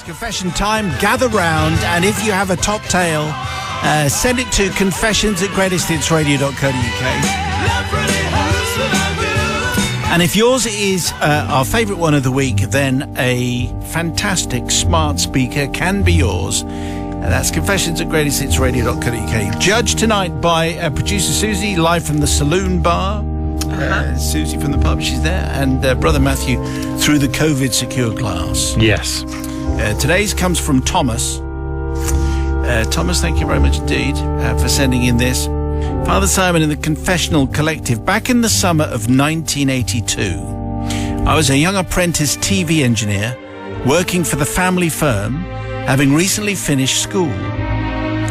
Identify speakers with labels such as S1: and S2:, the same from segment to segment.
S1: Confession time. Gather round, and if you have a top tale, send it to confessions@greatesthitsradio.co.uk. And if yours is our favourite one of the week, then a fantastic smart speaker can be yours. That's confessions@greatesthitsradio.co.uk. Judged tonight by producer Susie, live from the saloon bar. Susie from the pub, she's there. And Brother Matthew through the COVID secure glass.
S2: Yes.
S1: Today's comes from Thomas. Thomas, thank you very much indeed for sending in this. Father Simon and the Confessional Collective. Back in the summer of 1982, I was a young apprentice TV engineer working for the family firm, having recently finished school.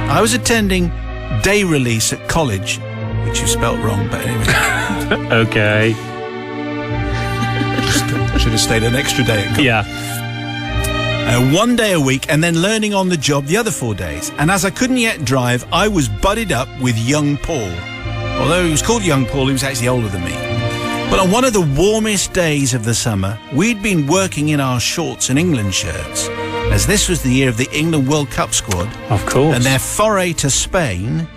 S1: I was attending day release at college, which you spelt wrong, but anyway.
S2: Okay.
S1: Should have stayed an extra day at college.
S2: Yeah.
S1: 1 day a week, and then learning on the job the other 4 days. And as I couldn't yet drive, I was buddied up with young Paul. Although he was called young Paul, he was actually older than me. But on one of the warmest days of the summer, we'd been working in our shorts and England shirts, as this was the year of the England World Cup squad.
S2: Of course.
S1: And their foray to Spain,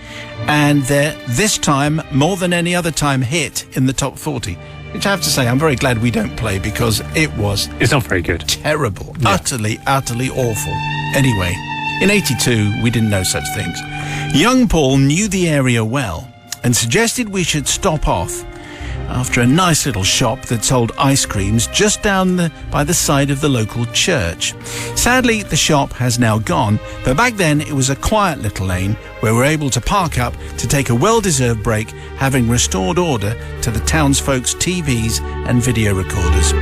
S1: and their, this time, more than any other time, hit in the top 40. Which I have to say, I'm very glad we don't play, because it's
S2: not very good.
S1: Terrible. Yeah. Utterly awful. Anyway, in 82, we didn't know such things. Young Paul knew the area well and suggested we should stop off after a nice little shop that sold ice creams just down by the side of the local church. Sadly, the shop has now gone, but back then it was a quiet little lane where we were able to park up to take a well-deserved break, having restored order to the townsfolk's TVs and video recorders.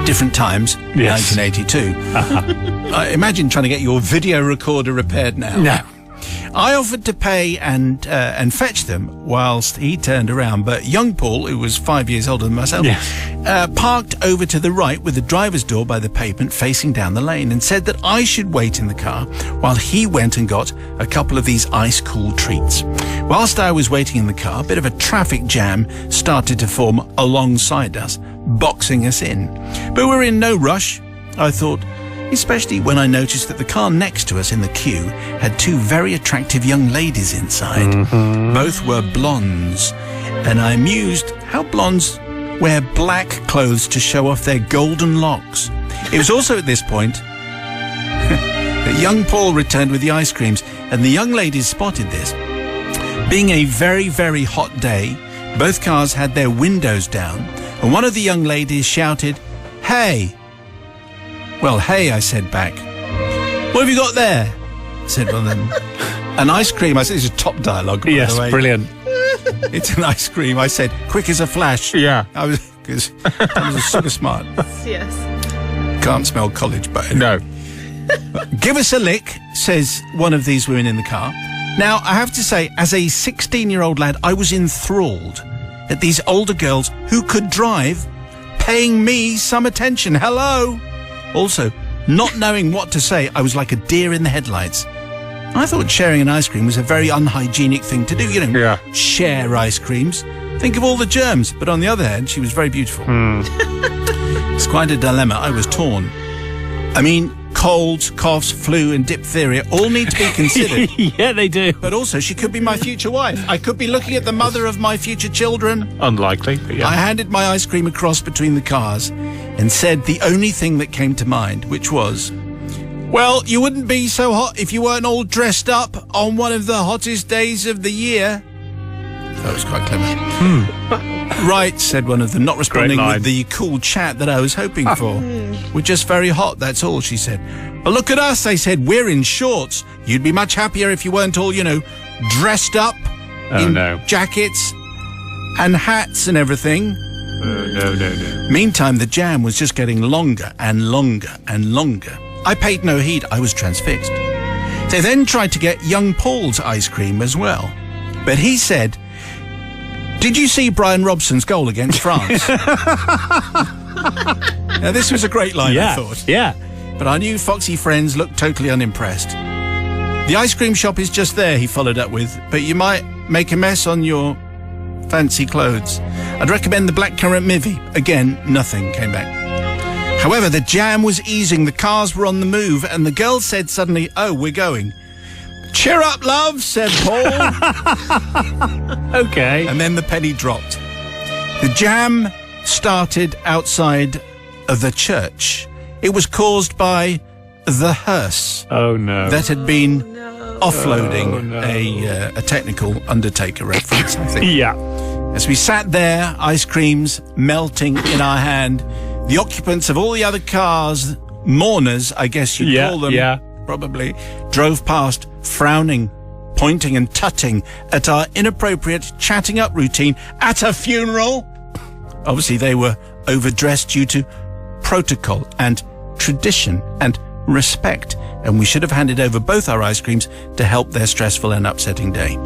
S1: Different times, yes. 1982. Imagine trying to get your video recorder repaired now.
S2: No.
S1: I offered to pay and fetch them whilst he turned around, but young Paul, who was 5 years older than myself, parked over to the right with the driver's door by the pavement facing down the lane, and said that I should wait in the car while he went and got a couple of these ice-cool treats. Whilst I was waiting in the car, a bit of a traffic jam started to form alongside us, boxing us in. But we're in no rush, I thought, especially when I noticed that the car next to us in the queue had two very attractive young ladies inside. Mm-hmm. Both were blondes, and I mused how blondes wear black clothes to show off their golden locks. It was also at this point that young Paul returned with the ice creams, and the young ladies spotted this. Being a very, very hot day, both cars had their windows down, and one of the young ladies shouted, "Hey!" "Well, hey," I said back. "What have you got there?" said one of them. "An ice cream." I said, "This is top dialogue, by the way.
S2: Brilliant.
S1: "It's an ice cream." I said, quick as a flash.
S2: Yeah.
S1: I was super smart.
S3: Yes.
S1: Can't smell college, but
S2: no.
S1: "Give us a lick," says one of these women in the car. Now, I have to say, as a 16-year-old lad, I was enthralled at these older girls who could drive paying me some attention. Hello. Also, not knowing what to say, I was like a deer in the headlights. I thought sharing an ice cream was a very unhygienic thing to do. You know, share ice creams. Think of all the germs. But on the other hand, she was very beautiful. It's quite a dilemma. I was torn. I mean, colds, coughs, flu and diphtheria all need to be considered.
S2: Yeah, they do.
S1: But also, she could be my future wife. I could be looking at the mother of my future children.
S2: Unlikely, but yeah.
S1: I handed my ice cream across between the cars and said the only thing that came to mind, which was, "Well, you wouldn't be so hot if you weren't all dressed up on one of the hottest days of the year." That was quite clever. "Right," said one of them, not responding with the cool chat that I was hoping for. "We're just very hot, that's all," she said. "But look at us," I said. "We're in shorts. You'd be much happier if you weren't all, dressed up in jackets and hats and everything."
S2: No.
S1: Meantime, the jam was just getting longer and longer and longer. I paid no heed. I was transfixed. They then tried to get young Paul's ice cream as well. But he said, "Did you see Brian Robson's goal against France?" Now, this was a great line, I thought.
S2: Yeah.
S1: But our new foxy friends looked totally unimpressed. "The ice cream shop is just there," he followed up with, "but you might make a mess on your fancy clothes. I'd recommend the blackcurrant mivvy." Again, nothing came back. However, the jam was easing, the cars were on the move, and the girl said suddenly, "Oh, we're going." "Cheer up, love," said Paul.
S2: Okay.
S1: And then the penny dropped. The jam started outside of the church. It was caused by the hearse
S2: Oh, no.
S1: that had been offloading a technical Undertaker reference, I think.
S2: Yeah.
S1: As we sat there, ice creams melting in our hand, the occupants of all the other cars, mourners, I guess you'd call them, probably, drove past, frowning, pointing and tutting at our inappropriate chatting up routine at a funeral. Obviously, they were overdressed due to protocol and tradition and respect, and we should have handed over both our ice creams to help their stressful and upsetting day.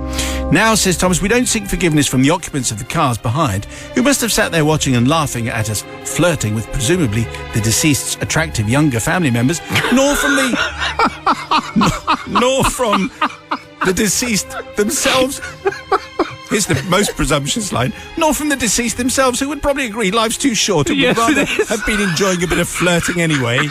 S1: Now, says Thomas, we don't seek forgiveness from the occupants of the cars behind, who must have sat there watching and laughing at us, flirting with presumably the deceased's attractive younger family members, nor from the deceased themselves. Here's the most presumptuous line. Nor from the deceased themselves, who would probably agree life's too short and would rather have been enjoying a bit of flirting anyway.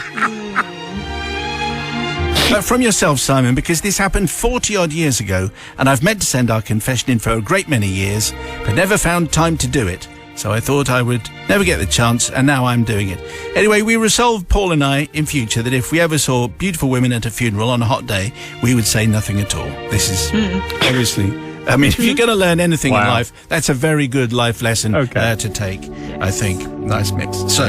S1: But from yourself, Simon, because this happened 40-odd years ago, and I've meant to send our confession in for a great many years, but never found time to do it. So I thought I would never get the chance, and now I'm doing it. Anyway, we resolved, Paul and I, in future, that if we ever saw beautiful women at a funeral on a hot day, we would say nothing at all. This is obviously... I mean, if you're going to learn anything in life, that's a very good life lesson to take, I think. Nice mix. So,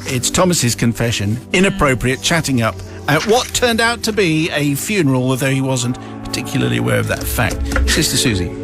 S1: it's Thomas's confession, inappropriate chatting up at what turned out to be a funeral, although he wasn't particularly aware of that fact. Sister Susie.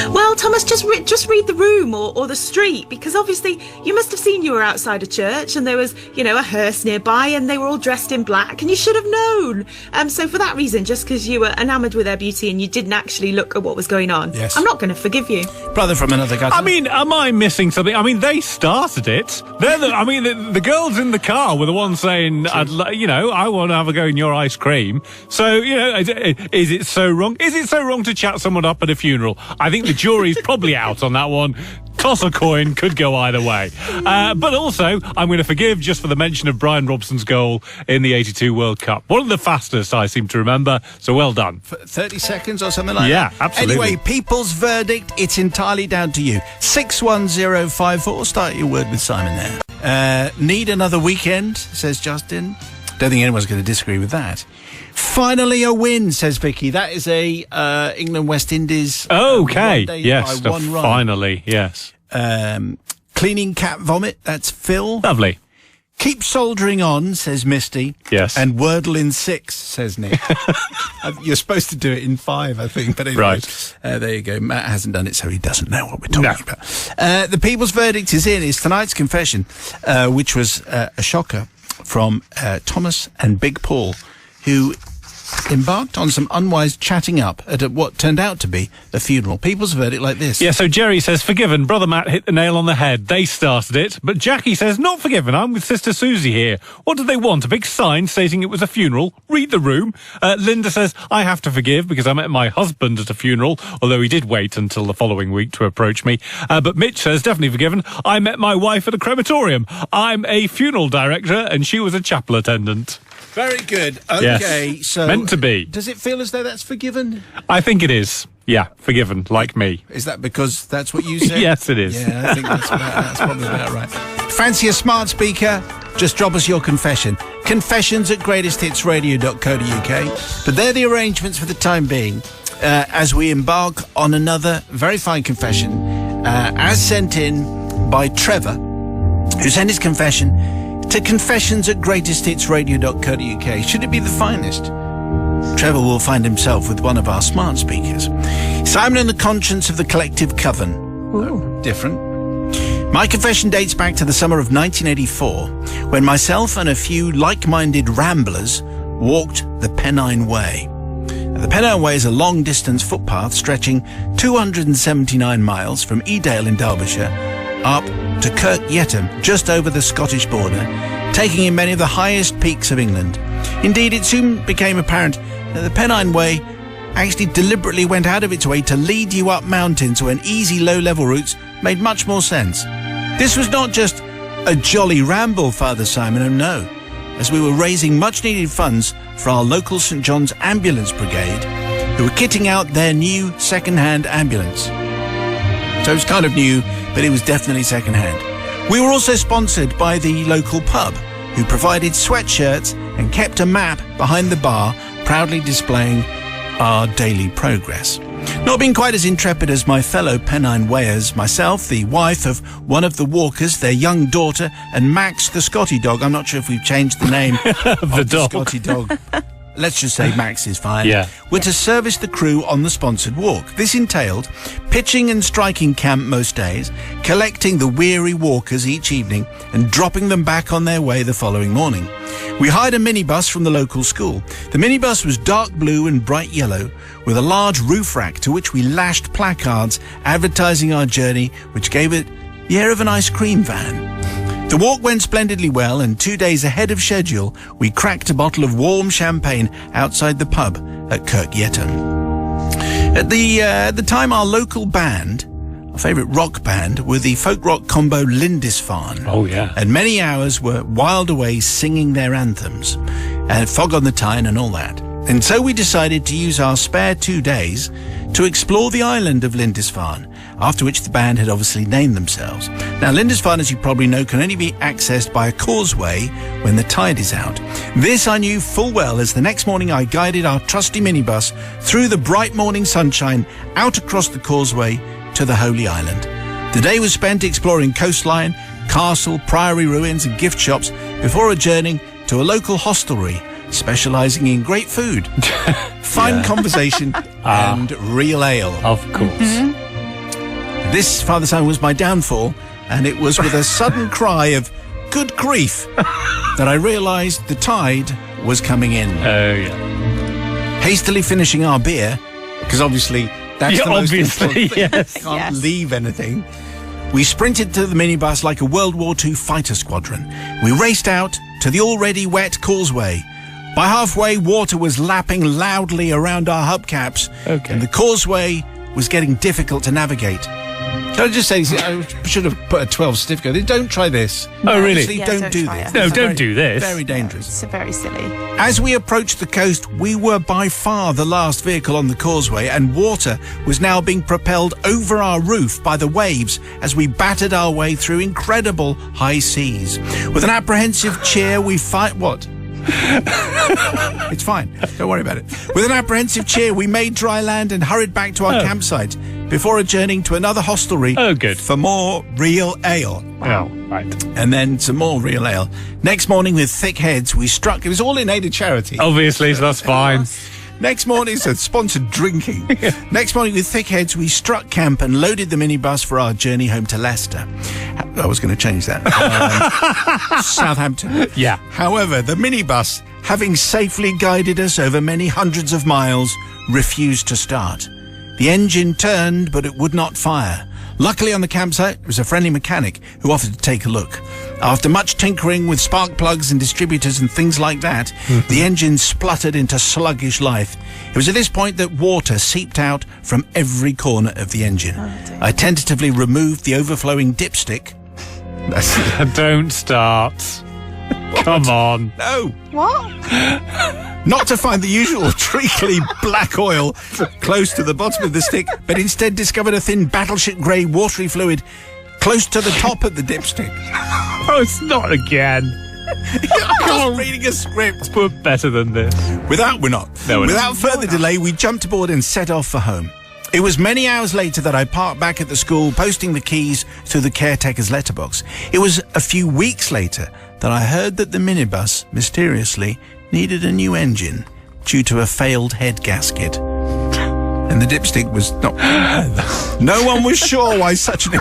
S3: Well, Thomas, just read the room or the street, because obviously you must have seen you were outside a church and there was, a hearse nearby and they were all dressed in black and you should have known. So for that reason, just because you were enamoured with their beauty and you didn't actually look at what was going on, I'm not going to forgive you.
S1: Brother from another country.
S2: I mean, am I missing something? I mean, they started it. They're the girls in the car were the ones saying, I want to have a go in your ice cream. So, is it so wrong? Is it so wrong to chat someone up at a funeral? I think the jury's probably out on that one. Toss a coin, could go either way. But also, I'm going to forgive just for the mention of Brian Robson's goal in the 82 World Cup. One of the fastest, I seem to remember, so well done.
S1: 30 seconds or something like that?
S2: Yeah, absolutely.
S1: Anyway, people's verdict, it's entirely down to you. 61054, start your word with Simon there. Need another weekend, says Justin. Don't think anyone's going to disagree with that. Finally a win, says Vicky. That is a England-West Indies.
S2: Okay, yes,
S1: by one run.
S2: Finally, yes.
S1: Cleaning cat vomit, that's Phil.
S2: Lovely.
S1: Keep soldiering on, says Misty.
S2: Yes.
S1: And Wordle in 6, says Nick. You're supposed to do it in 5, I think. But anyway,
S2: right.
S1: There you go. Matt hasn't done it, so he doesn't know what we're talking about. The people's verdict is in. It's tonight's confession, which was a shocker from Thomas and Big Paul, who embarked on some unwise chatting up at what turned out to be a funeral. People's verdict like this.
S2: Yeah, so Jerry says, forgiven. Brother Matt hit the nail on the head. They started it. But Jackie says, not forgiven. I'm with Sister Susie here. What did they want? A big sign stating it was a funeral? Read the room. Linda says, I have to forgive because I met my husband at a funeral, although he did wait until the following week to approach me. But Mitch says, definitely forgiven. I met my wife at a crematorium. I'm a funeral director and she was a chapel attendant.
S1: Very good. Okay,
S2: yes.
S1: So...
S2: meant to be.
S1: Does it feel as though that's forgiven?
S2: I think it is. Yeah, forgiven, like me.
S1: Is that because that's what you said?
S2: Yes, it is.
S1: Yeah, I think that's probably about right. Fancy a smart speaker? Just drop us your confession. confessions@greatesthitsradio.co.uk. But they're the arrangements for the time being, as we embark on another very fine confession, as sent in by Trevor, who sent his confession to confessions@greatesthitsradio.co.uk. Should it be the finest? Trevor will find himself with one of our smart speakers. Simon and the conscience of the collective coven. Ooh. Different. My confession dates back to the summer of 1984, when myself and a few like-minded ramblers walked the Pennine Way. The Pennine Way is a long-distance footpath stretching 279 miles from Edale in Derbyshire up to Kirk Yetholm, just over the Scottish border, taking in many of the highest peaks of England. Indeed, it soon became apparent that the Pennine Way actually deliberately went out of its way to lead you up mountains when easy low-level routes made much more sense. This was not just A jolly ramble, Father Simon, oh no, as we were raising much-needed funds for our local St John's Ambulance Brigade, who were kitting out their new second-hand ambulance. So it was kind of new, but it was definitely second-hand. We were also sponsored by the local pub, who provided sweatshirts and kept a map behind the bar, proudly displaying our daily progress. Not being quite as intrepid as my fellow Pennine Wayers, myself, the wife of one of the walkers, their young daughter, and Max the Scotty dog. I'm not sure if we've changed the name of the dog. Scotty dog. Let's just say Max is fine.
S2: Yeah.
S1: Were to service the crew on the sponsored walk. This entailed pitching and striking camp most days, collecting the weary walkers each evening, and dropping them back on their way the following morning. We hired a minibus from the local school. The minibus was dark blue and bright yellow, with a large roof rack to which we lashed placards advertising our journey, which gave it the air of an ice cream van. The walk went splendidly well, and 2 days ahead of schedule, we cracked a bottle of warm champagne outside the pub at Kirk Yetton. At the time, our local band, our favourite rock band, were the folk rock combo Lindisfarne.
S2: Oh, yeah.
S1: And many hours were whiled away singing their anthems, and Fog on the Tyne and all that. And so we decided to use our spare 2 days to explore the island of Lindisfarne, after which the band had obviously named themselves. Now, Lindisfarne, as you probably know, can only be accessed by a causeway when the tide is out. This I knew full well, as the next morning I guided our trusty minibus through the bright morning sunshine out across the causeway to the Holy Island. The day was spent exploring coastline, castle, priory ruins and gift shops before adjourning to a local hostelry specialising in great food, fine conversation and real ale.
S2: Of course.
S1: This, Father Simon, was my downfall, and it was with a sudden cry of good grief that I realised the tide was coming in.
S2: Oh, yeah.
S1: Hastily finishing our beer, because obviously that's the most
S2: obviously,
S1: important thing.
S2: yes.
S1: Can't leave anything. We sprinted to the minibus like a World War II fighter squadron. We raced out to the already wet causeway. By halfway, water was lapping loudly around our hubcaps, and the causeway was getting difficult to navigate. Can I just say, I should have put a 12 certificate. Don't try this.
S2: Oh, really?
S1: Honestly,
S3: Yeah,
S1: don't do
S3: try
S1: this.
S3: it.
S2: No,
S1: It's
S2: don't do this.
S1: Very dangerous.
S3: It's very silly.
S1: As we approached the coast, we were by far the last vehicle on the causeway, and water was now being propelled over our roof by the waves as we battered our way through incredible high seas. With an apprehensive cheer, we What? It's fine. Don't worry about it. With an apprehensive cheer, we made dry land and hurried back to our campsite before adjourning to another hostelry for more real ale.
S2: Oh, right.
S1: And then some more real ale. Next morning, with thick heads, we struck... It was all in aid of charity.
S2: Obviously, so that's fine.
S1: Next morning, so sponsored drinking. Next morning, with thick heads, we struck camp and loaded the minibus for our journey home to Leicester. I was going to change that. Southampton.
S2: Yeah.
S1: However, the minibus, having safely guided us over many hundreds of miles, refused to start. The engine turned, but it would not fire. Luckily, on the campsite was a friendly mechanic who offered to take a look. After much tinkering with spark plugs and distributors and things like that, the engine spluttered into sluggish life. It was at this point that water seeped out from every corner of the engine. I tentatively removed the overflowing dipstick.
S2: Don't start. Come on.
S1: No,
S3: What?
S1: not to find the usual treacly black oil close to the bottom of the stick, but instead discovered a thin battleship grey watery fluid close to the top of the dipstick.
S2: Oh, it's not again.
S1: I was reading a script.
S2: We're better than this.
S1: We're not.
S2: No, we're
S1: Without further delay, we jumped aboard and set off for home. It was many hours later that I parked back at the school, posting the keys through the caretaker's letterbox. It was a few weeks later that I heard that the minibus, mysteriously, needed a new engine due to a failed head gasket. And the dipstick was not... No one was sure why such an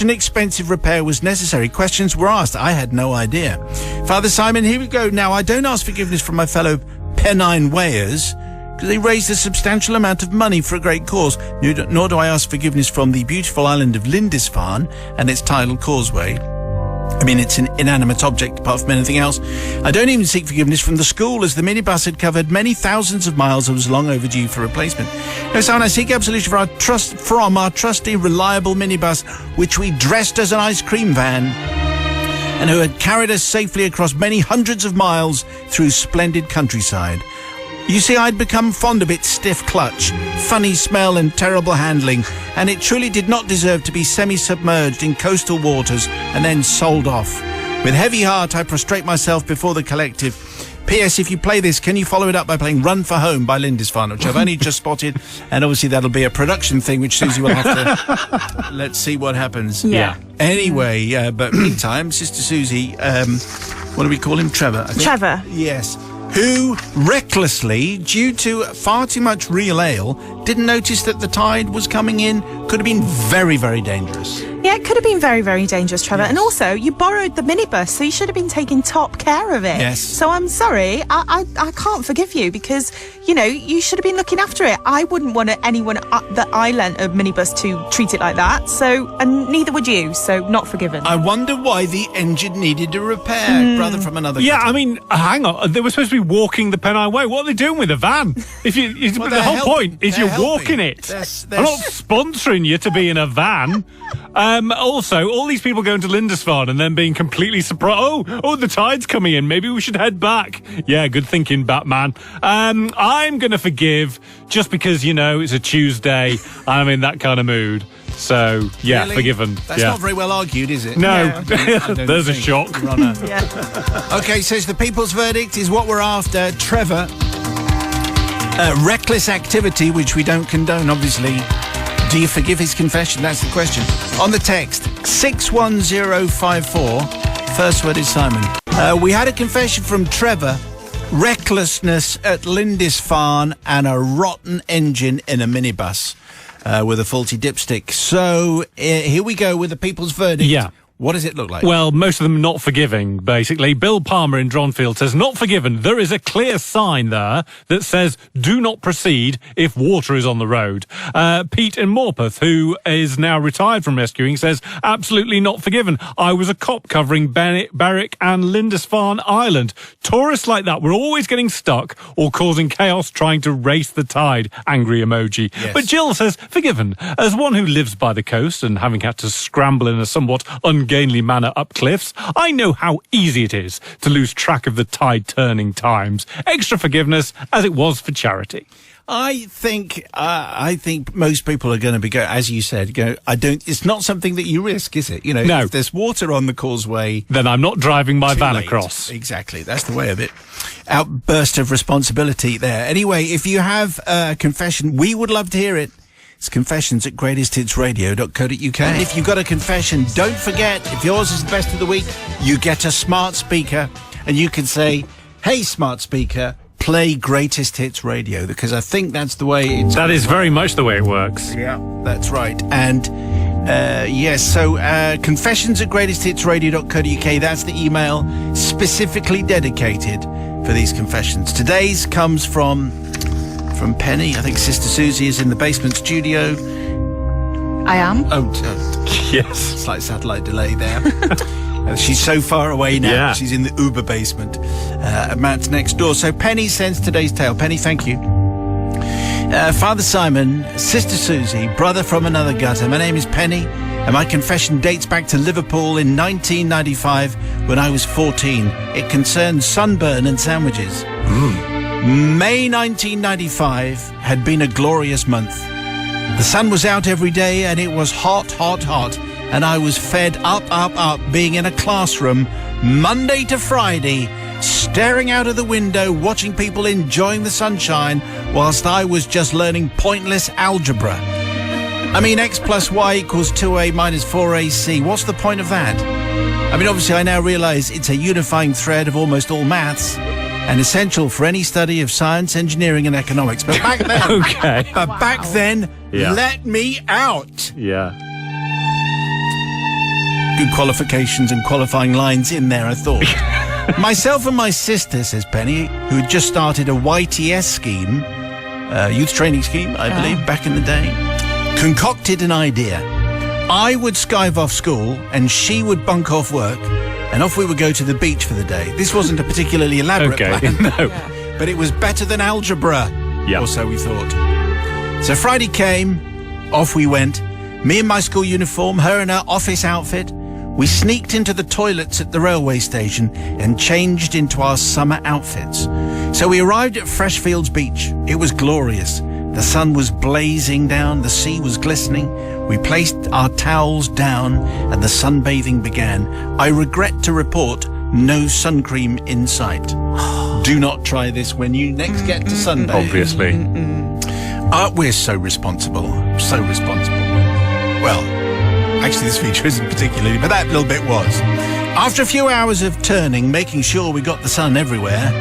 S1: expensive repair was necessary. Questions were asked. I had no idea. Father Simon, here we go. Now, I don't ask forgiveness from my fellow Pennine Wayers, because they raised a substantial amount of money for a great cause, nor do I ask forgiveness from the beautiful island of Lindisfarne and its tidal causeway. I mean, it's an inanimate object apart from anything else. I don't even seek forgiveness from the school, as the minibus had covered many thousands of miles and was long overdue for replacement. No, Simon, I seek absolution from our trusty, reliable minibus, which we dressed as an ice cream van, and who had carried us safely across many hundreds of miles through splendid countryside. You see, I'd become fond of its stiff clutch, funny smell and terrible handling, and it truly did not deserve to be semi-submerged in coastal waters and then sold off. With heavy heart, I prostrate myself before the collective. P.S. If you play this, can you follow it up by playing Run for Home by Lindisfarne, which I've only just spotted, and obviously that'll be a production thing, which Susie will have to... Let's see what happens.
S3: Yeah.
S1: Anyway, but meantime, Sister Susie, what do we call him? Trevor, I think.
S3: Trevor.
S1: Yes. Who recklessly, due to far too much real ale, didn't notice that the tide was coming in. Could have been very, very dangerous.
S3: Yeah, it could have been very, very dangerous, Trevor.
S1: Yes.
S3: And also, you borrowed the minibus, so you should have been taking top care of it.
S1: Yes.
S3: So I'm sorry, I can't forgive you because, you know, you should have been looking after it. I wouldn't want anyone that I lent a minibus to treat it like that. So, and neither would you. So, not forgiven.
S1: I wonder why the engine needed a repair. Brother from another.
S2: Yeah, I mean, hang on. They were supposed to be walking the Pennine Way. What are they doing with a van? If you,
S1: Well,
S2: the whole point is
S1: they're
S2: you're
S1: helping.
S2: walking it.
S1: They're
S2: I'm not sponsoring you to be in a van. Also, all these people going to Lindisfarne and then being completely surprised. Oh, the tide's coming in. Maybe we should head back. Yeah, good thinking, Batman. I'm going to forgive just because, you know, it's a Tuesday. I'm in that kind of mood. So, yeah,
S1: Really?
S2: forgiven.
S1: That's
S2: yeah.
S1: not very well argued, is it?
S2: No,
S1: I don't
S2: there's a
S1: think.
S2: shock.
S1: We're on a-
S3: Yeah.
S1: Okay, so the people's verdict is what we're after. Trevor, reckless activity, which we don't condone, obviously. Do you forgive his confession? That's the question. On the text, 61054. First word is Simon. We had a confession from Trevor. Recklessness at Lindisfarne and a rotten engine in a minibus with a faulty dipstick. So here we go with the people's verdict.
S2: Yeah.
S1: What does it look like?
S2: Well, most of them not forgiving, basically. Bill Palmer in Dronfield says, not forgiven. There is a clear sign there that says, do not proceed if water is on the road. Pete in Morpeth, who is now retired from rescuing, says, absolutely not forgiven. I was a cop covering Berwick and Lindisfarne Island. Tourists like that were always getting stuck or causing chaos trying to race the tide. Angry emoji.
S1: Yes.
S2: But Jill says, forgiven. As one who lives by the coast and having had to scramble in a somewhat ungainly manner up cliffs, I know how easy it is to lose track of the tide turning times. Extra forgiveness as it was for charity.
S1: I think most people are going to be as you said, it's not something that you risk, is it? You know,
S2: No.
S1: if there's water on the causeway,
S2: Then I'm not driving my
S1: too
S2: van
S1: late.
S2: across.
S1: Exactly. That's the way of it. Outburst of responsibility there. Anyway, if you have a confession, we would love to hear it. It's confessions@greatesthitsradio.co.uk. And if you've got a confession, don't forget, if yours is the best of the week, you get a smart speaker and you can say, hey, smart speaker, play Greatest Hits Radio, because I think that's the way it's...
S2: That is very much the way it works.
S1: Yeah, that's right. And, yes, so confessions@greatesthitsradio.co.uk, that's the email specifically dedicated for these confessions. Today's comes from Penny. I think Sister Susie is in the basement studio.
S3: I am.
S1: Oh,
S2: Yes.
S1: slight satellite delay there. She's so far away now.
S2: Yeah.
S1: She's in the Uber basement. Matt's next door. So Penny sends today's tale. Penny, thank you. Father Simon, Sister Susie, brother from another gutter. My name is Penny, and my confession dates back to Liverpool in 1995 when I was 14. It concerns sunburn and sandwiches. May 1995 had been a glorious month. The sun was out every day and it was hot, hot, hot. And I was fed up, being in a classroom Monday to Friday, staring out of the window, watching people enjoying the sunshine whilst I was just learning pointless algebra. I mean, x plus y equals 2a minus 4ac. What's the point of that? I mean, obviously I now realise it's a unifying thread of almost all maths and essential for any study of science, engineering and economics. But back then,
S2: Okay.
S1: back then,
S2: Yeah.
S1: let me out.
S2: Yeah.
S1: Good qualifications and qualifying lines in there, I thought. Myself and my sister, says Penny, who had just started a YTS scheme, youth training scheme, I believe, back in the day, concocted an idea. I would skive off school and she would bunk off work, and off we would go to the beach for the day. This wasn't a particularly elaborate plan,
S2: no.
S1: but it was better than algebra, or so we thought. So Friday came, off we went. Me in my school uniform, her in her office outfit. We sneaked into the toilets at the railway station and changed into our summer outfits. So we arrived at Freshfields Beach. It was glorious. The sun was blazing down, the sea was glistening. We placed our towels down and the sunbathing began. I regret to report no sun cream in sight. Do not try this when you next get to sunbathe.
S2: Obviously.
S1: We're so responsible. So responsible. Well, actually this feature isn't particularly, but that little bit was. After a few hours of turning, making sure we got the sun everywhere,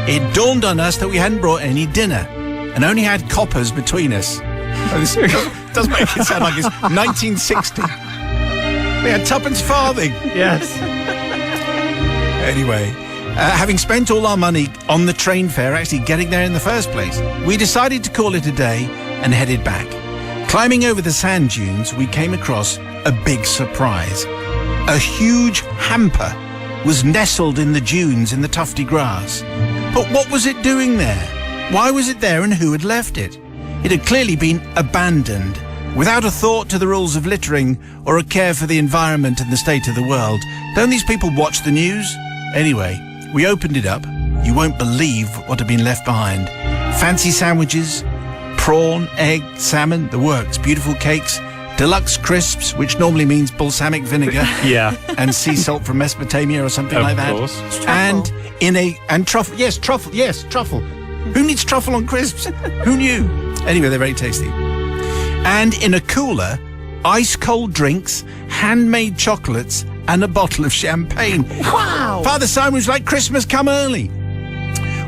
S1: it dawned on us that we hadn't brought any dinner and only had coppers between us. This does make it sound like it's 1960. We had tuppence farthing.
S2: Yes.
S1: Anyway, having spent all our money on the train fare, actually getting there in the first place, we decided to call it a day and headed back. Climbing over the sand dunes, we came across a big surprise. A huge hamper was nestled in the dunes in the tufty grass. But what was it doing there? Why was it there and who had left it? It had clearly been abandoned, without a thought to the rules of littering or a care for the environment and the state of the world. Don't these people watch the news? Anyway, we opened it up. You won't believe what had been left behind. Fancy sandwiches, prawn, egg, salmon, the works, beautiful cakes, deluxe crisps, which normally means balsamic vinegar, and sea salt from Mesopotamia or something like that.
S2: Of course.
S1: And truffle. Yes, truffle. Who needs truffle on crisps? Who knew? Anyway, they're very tasty. And in a cooler, ice-cold drinks, handmade chocolates, and a bottle of champagne.
S3: Wow!
S1: Father Simon was like Christmas come early.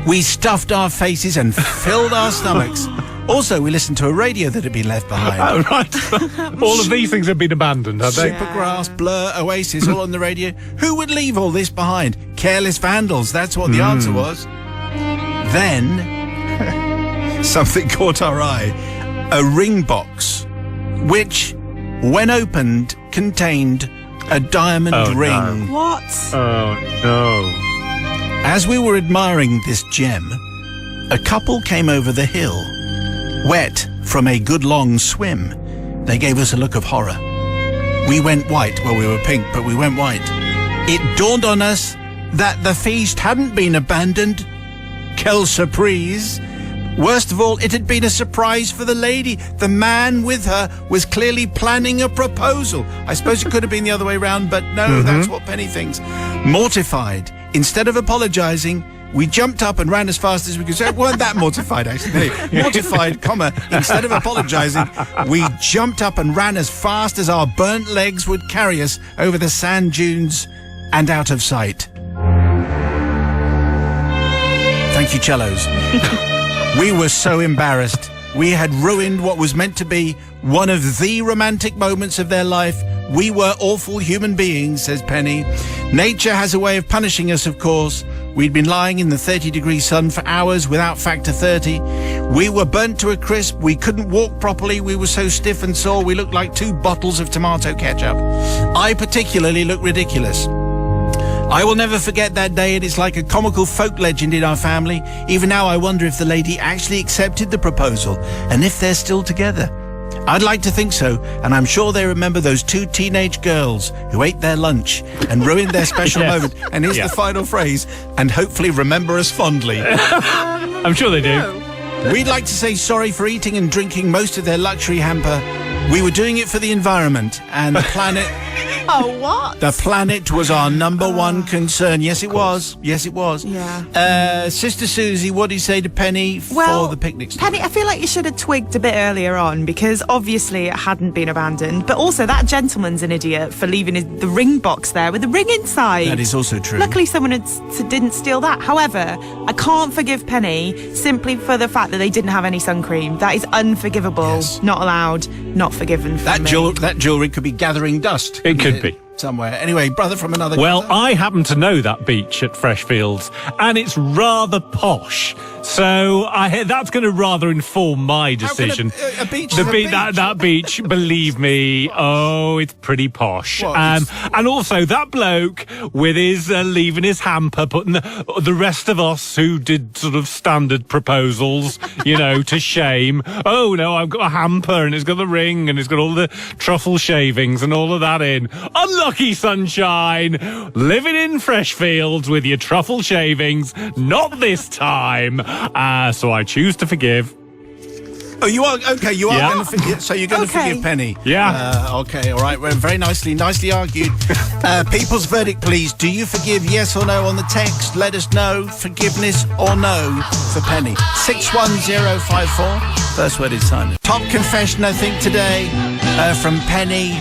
S1: We stuffed our faces and filled our stomachs. Also, we listened to a radio that had been left behind.
S2: Oh, right. All of these things have been abandoned, have they?
S1: Supergrass, Blur, Oasis, all on the radio. Who would leave all this behind? Careless vandals, that's what the answer was. Then, something caught our eye. A ring box, which, when opened, contained a diamond ring.
S2: No.
S3: What?
S2: Oh, no.
S1: As we were admiring this gem, a couple came over the hill, wet from a good long swim. They gave us a look of horror. We went white. Well, we were pink, but we went white. It dawned on us that the feast hadn't been abandoned. Quelle surprise. Worst of all, it had been a surprise for the lady. The man with her was clearly planning a proposal. I suppose it could have been the other way around, but no, that's what Penny thinks. Mortified, instead of apologising, we jumped up and ran as fast as we could. So we weren't that mortified, actually. Mortified, instead of apologising, we jumped up and ran as fast as our burnt legs would carry us over the sand dunes and out of sight. Thank you, cellos. We were so embarrassed. We had ruined what was meant to be one of the romantic moments of their life. We were awful human beings, says Penny. Nature has a way of punishing us, of course. We'd been lying in the 30-degree sun for hours without factor 30. We were burnt to a crisp. We couldn't walk properly. We were so stiff and sore we looked like 2 bottles of tomato ketchup. I particularly looked ridiculous. I will never forget that day, and it's like a comical folk legend in our family. Even now I wonder if the lady actually accepted the proposal and if they're still together. I'd like to think so, and I'm sure they remember those 2 teenage girls who ate their lunch and ruined their special moment. And here's the final phrase, and hopefully remember us fondly.
S2: I'm sure they do.
S1: We'd like to say sorry for eating and drinking most of their luxury hamper. We were doing it for the environment and the planet.
S3: Oh, what?
S1: The planet was our number one concern. Yes, it was. Yes, it was.
S3: Yeah.
S1: Sister Susie, what do you say to Penny for the picnic story?
S3: Penny, I feel like you should have twigged a bit earlier on, because obviously it hadn't been abandoned. But also, that gentleman's an idiot for leaving the ring box there with the ring inside.
S1: That is also true.
S3: Luckily, someone didn't steal that. However, I can't forgive Penny simply for the fact that they didn't have any sun cream. That is unforgivable. Yes. Not allowed. Not forgiven.
S1: That jewellery could be gathering dust.
S2: It could be.
S1: somewhere. Anyway, brother from another...
S2: Well,
S1: brother.
S2: I happen to know that beach at Freshfields, and it's rather posh. So that's going to rather inform my decision.
S1: A beach
S2: The
S1: is a
S2: beach,
S1: beach.
S2: that beach, believe me, it's pretty posh.
S1: What,
S2: And also that bloke with his leaving his hamper, putting the rest of us who did sort of standard proposals, to shame. Oh no, I've got a hamper and it's got the ring and it's got all the truffle shavings and all of that in. Unlucky sunshine, living in Freshfields with your truffle shavings. Not this time. So I choose to forgive.
S1: Oh, you are? Okay, you are
S2: Yeah.
S1: going to forgive. So you're going to
S3: Okay.
S1: forgive Penny?
S2: Yeah.
S1: Okay, all right. Well, very nicely argued. People's verdict, please. Do you forgive, yes or no, on the text? Let us know. Forgiveness or no for Penny. 61054. First word is silent. Top confession, I think, today from Penny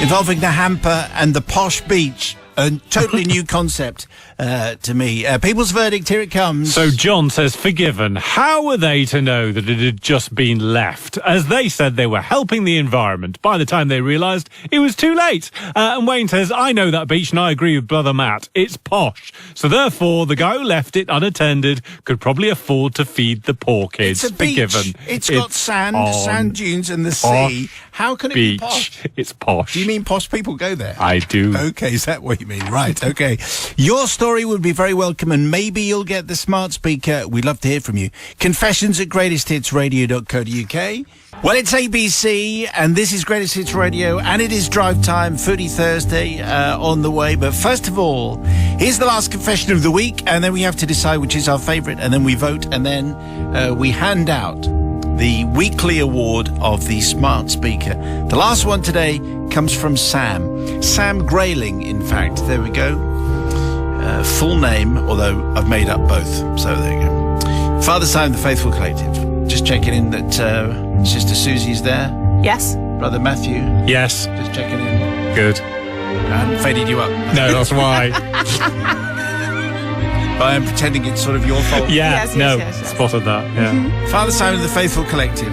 S1: involving the hamper and the posh beach. A totally new concept to me. People's verdict, here it comes.
S2: So John says, forgiven. How were they to know that it had just been left? As they said they were helping the environment. By the time they realised, it was too late. And Wayne says, I know that beach and I agree with brother Matt. It's posh. So therefore, the guy who left it unattended could probably afford to feed the poor kids.
S1: It's a beach.
S2: Forgiven.
S1: It's got sand dunes and the sea. How can it be
S2: Beach.
S1: posh?
S2: It's posh.
S1: Do you mean posh people go there?
S2: I do.
S1: Okay, is that what you mean? Right, okay. Your story would be very welcome and maybe you'll get the smart speaker. We'd love to hear from you. Confessions at greatesthitsradio.co.uk. Well, it's ABC and this is Greatest Hits Radio and it is Drive Time, Foodie Thursday on the way. But first of all, here's the last confession of the week and then we have to decide which is our favourite and then we vote and then we hand out the weekly award of the smart speaker. The last one today comes from Sam Grayling, in fact. There we go. Full name, although I've made up both. So there you go. Father Sam, the Faithful Collective. Just checking in that Sister Susie's there.
S3: Yes.
S1: Brother Matthew.
S2: Yes.
S1: Just checking in.
S2: Good.
S1: I haven't faded you up.
S2: No, that's why.
S1: I am pretending it's sort of your fault.
S2: Yes. Spotted that. Yeah.
S1: Father Simon, the Faithful Collective.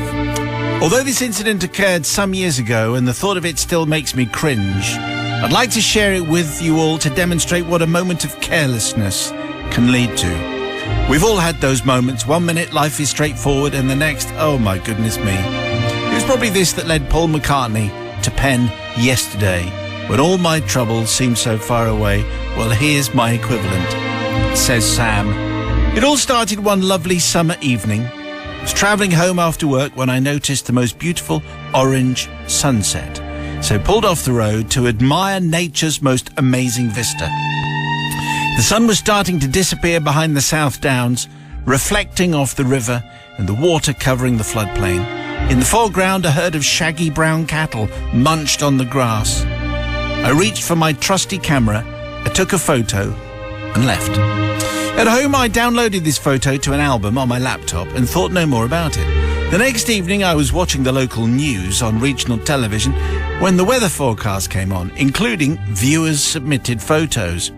S1: Although this incident occurred some years ago and the thought of it still makes me cringe, I'd like to share it with you all to demonstrate what a moment of carelessness can lead to. We've all had those moments. 1 minute life is straightforward and the next, oh my goodness me. It was probably this that led Paul McCartney to pen Yesterday. When all my troubles seem so far away, well, here's my equivalent, says Sam. It all started one lovely summer evening. I was travelling home after work when I noticed the most beautiful orange sunset. So pulled off the road to admire nature's most amazing vista. The sun was starting to disappear behind the South Downs, reflecting off the river and the water covering the floodplain. In the foreground, a herd of shaggy brown cattle munched on the grass. I reached for my trusty camera, I took a photo and left. At home, I downloaded this photo to an album on my laptop and thought no more about it. The next evening, I was watching the local news on regional television when the weather forecast came on, including viewers' submitted photos.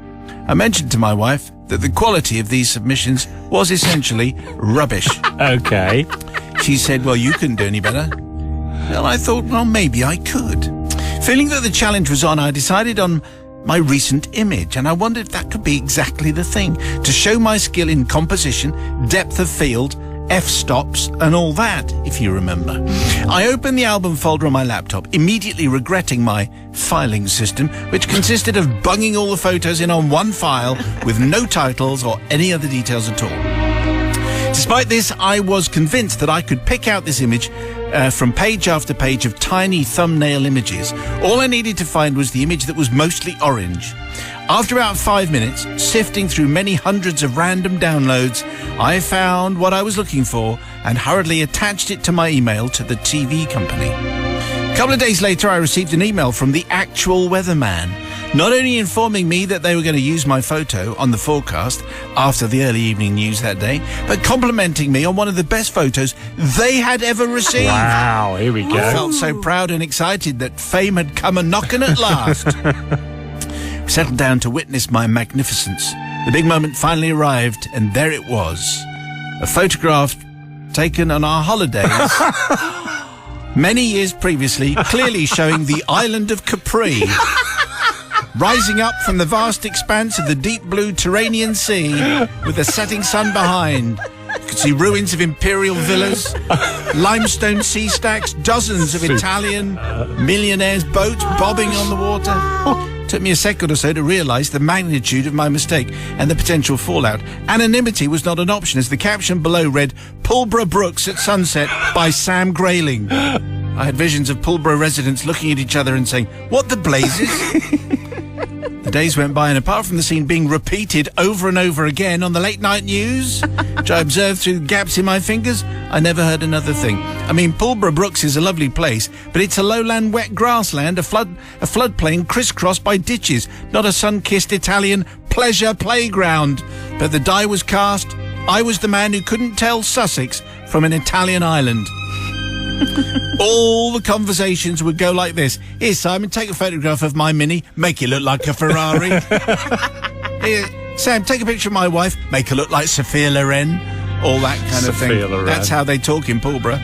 S1: I mentioned to my wife that the quality of these submissions was essentially rubbish.
S2: Okay.
S1: She said, well, you couldn't do any better. Well, I thought, well, maybe I could. Feeling that the challenge was on, I decided on my recent image, and I wondered if that could be exactly the thing, to show my skill in composition, depth of field, f-stops, and all that, if you remember. I opened the album folder on my laptop, immediately regretting my filing system, which consisted of bunging all the photos in on one file with no titles or any other details at all. Despite this, I was convinced that I could pick out this image from page after page of tiny thumbnail images. All I needed to find was the image that was mostly orange. After about 5 minutes, sifting through many hundreds of random downloads, I found what I was looking for and hurriedly attached it to my email to the TV company. A couple of days later, I received an email from the actual weatherman, not only informing me that they were going to use my photo on the forecast after the early evening news that day, but complimenting me on one of the best photos they had ever received.
S2: Wow, here we go.
S1: I felt so proud and excited that fame had come a-knocking at last. We settled down to witness my magnificence. The big moment finally arrived, and there it was. A photograph taken on our holidays many years previously, clearly showing the island of Capri. rising up from the vast expanse of the deep blue Tyrrhenian Sea with the setting sun behind. You could see ruins of imperial villas, limestone sea stacks, dozens of Italian millionaires' boats bobbing on the water. Took me a second or so to realise the magnitude of my mistake and the potential fallout. Anonymity was not an option, as the caption below read, "Pulborough Brooks at sunset by Sam Grayling." I had visions of Pulborough residents looking at each other and saying, "What the blazes?" The days went by, and apart from the scene being repeated over and over again on the late night news, which I observed through gaps in my fingers, I never heard another thing. I mean, Pulborough Brooks is a lovely place, but it's a lowland wet grassland, a floodplain crisscrossed by ditches, not a sun-kissed Italian pleasure playground. But the die was cast. I was the man who couldn't tell Sussex from an Italian island. All the conversations would go like this. "Here, Simon, take a photograph of my Mini. Make it look like a Ferrari." "Here, Sam, take a picture of my wife. Make her look like Sophia Loren." All that kind of thing.
S2: Loren.
S1: That's how they talk in Pulborough.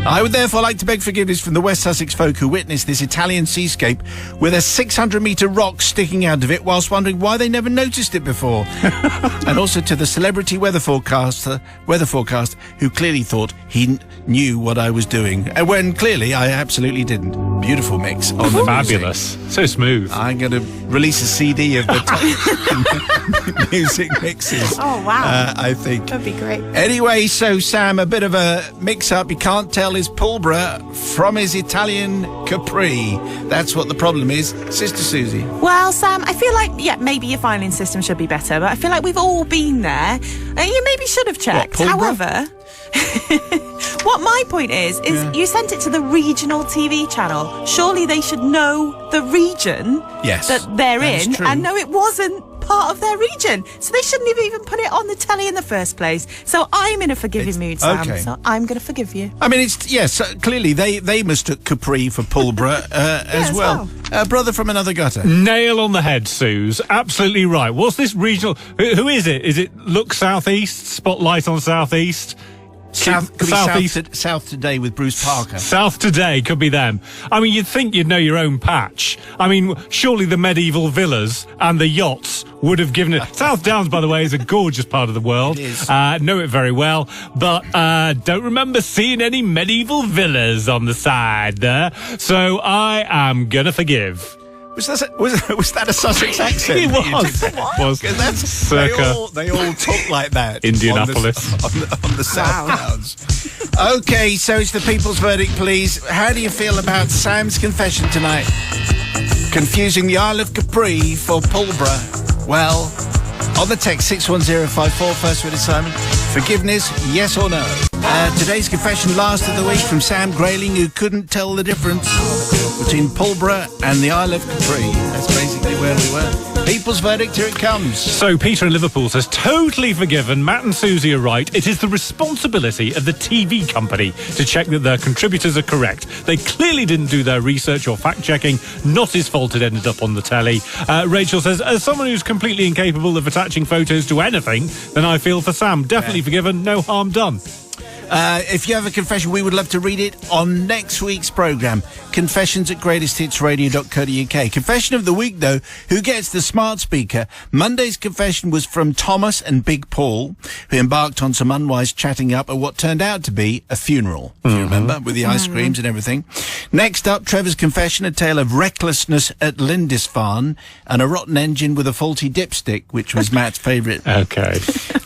S1: I would therefore like to beg forgiveness from the West Sussex folk who witnessed this Italian seascape with a 600-metre rock sticking out of it whilst wondering why they never noticed it before. And also to the celebrity weather forecaster who clearly thought he knew what I was doing, when clearly I absolutely didn't. Beautiful mix on the
S2: Fabulous.
S1: music.
S2: So smooth.
S1: I'm going to release a CD of the top music mixes.
S3: Oh, wow.
S1: I think.
S3: That'd be great.
S1: Anyway, so Sam, a bit of a mix-up. You can't tell his Pulborough from his Italian Capri. That's what the problem is. Sister Susie.
S3: Well, Sam, I feel like, maybe your filing system should be better, but I feel like we've all been there. You maybe should have checked.
S1: What, Pulborough?
S3: However, what my point is you sent it to the regional TV channel. Surely they should know the region that they're in,
S1: true.
S3: and know it wasn't part of their region. So they shouldn't have even put it on the telly in the first place. So I'm in a forgiving mood, Sam.
S1: okay.
S3: So I'm going to forgive you.
S1: I mean, clearly they mistook Capri for Pulborough as well. Brother from another gutter.
S2: Nail on the head, Suze. Absolutely right. What's this regional? Who is it? Is it Look Southeast? Spotlight on Southeast?
S1: South Today with Bruce Parker.
S2: South Today could be them. I mean, you'd think you'd know your own patch. I mean, surely the medieval villas and the yachts would have given it. South Downs, by the way, is a gorgeous part of the world.
S1: It is.
S2: Know it very well, but don't remember seeing any medieval villas on the side there. So I am gonna forgive.
S1: Was that a Sussex accent?
S2: It was. It was.
S1: That's,
S2: Circa.
S1: they all talk like that.
S2: Indianapolis.
S1: On the South Downs. Okay, so it's the people's verdict, please. How do you feel about Sam's confession tonight? Confusing the Isle of Capri for Pulborough. Well, on the text 61054, first word is Simon. Forgiveness, yes or no? Today's confession last of the week from Sam Grayling, who couldn't tell the difference between Pulborough and the Isle of Capri. That's basically where we were. People's verdict, here it comes.
S2: So Peter in Liverpool says, totally forgiven. Matt and Susie are right. It is the responsibility of the TV company to check that their contributors are correct. They clearly didn't do their research or fact-checking. Not his fault it ended up on the telly. Rachel says, as someone who's completely incapable of attaching photos to anything, then I feel for Sam. Definitely forgiven, no harm done.
S1: If you have a confession, we would love to read it on next week's programme. Confessions at greatesthitsradio.co.uk. Confession of the week, though, who gets the smart speaker? Monday's confession was from Thomas and Big Paul, who embarked on some unwise chatting up at what turned out to be a funeral, if you remember, with the ice creams and everything. Next up, Trevor's confession, a tale of recklessness at Lindisfarne and a rotten engine with a faulty dipstick, which was Matt's favourite.
S2: Okay.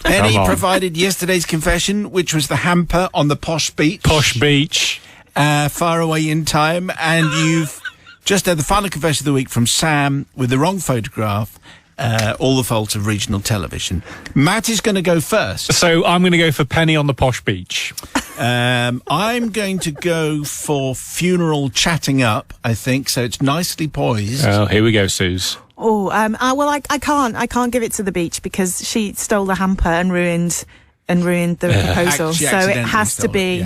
S1: Penny provided yesterday's confession, which was the hamper on the posh beach.
S2: Posh beach.
S1: Far away in time. And you've just had the final confession of the week from Sam with the wrong photograph. All the faults of regional television. Matt is going to go first.
S2: So I'm going to go for Penny on the posh beach.
S1: I'm going to go for funeral chatting up, I think. So it's nicely poised.
S2: Oh, here we go, Suze.
S3: Oh, well, I can't give it to the beach because she stole the hamper and ruined the proposal.
S1: She
S3: So it has to be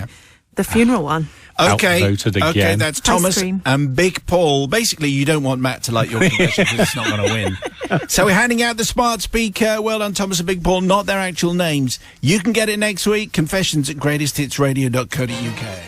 S3: the funeral one.
S1: Okay,
S2: Outvoted again.
S1: Okay, that's Thomas
S3: cream.
S1: and Big Paul. Basically, you don't want Matt to like your confession because it's not going to win. So we're handing out the smart speaker. Well done, Thomas and Big Paul. Not their actual names. You can get it next week. Confessions at greatesthitsradio.co.uk.